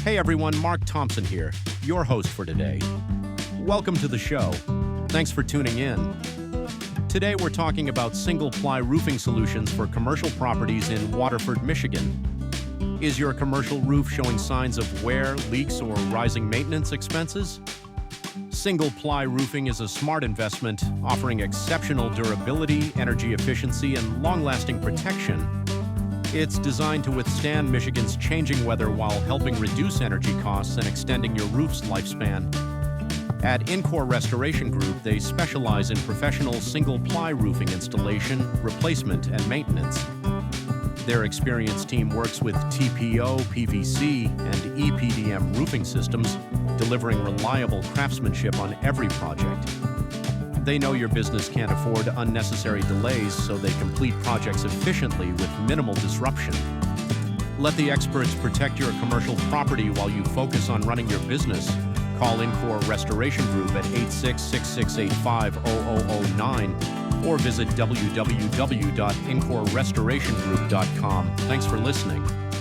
Hey everyone, Mark Thompson here, your host for today. Welcome to the show. Thanks for tuning in. Today we're talking about single-ply roofing solutions for commercial properties in Waterford, Michigan. Is your commercial roof showing signs of wear, leaks, or rising maintenance expenses? Single-ply roofing is a smart investment offering exceptional durability, energy efficiency, and long-lasting protection. It's designed to withstand Michigan's changing weather while helping reduce energy costs and extending your roof's lifespan. At Incore Restoration Group, they specialize in professional single-ply roofing installation, replacement, and maintenance. Their experienced team works with TPO, PVC, and EPDM roofing systems, delivering reliable craftsmanship on every project. They know your business can't afford unnecessary delays, so they complete projects efficiently with minimal disruption. Let the experts protect your commercial property while you focus on running your business. Call Incore Restoration Group at 866-685-0009 or visit www.incorerestorationgroup.com. Thanks for listening.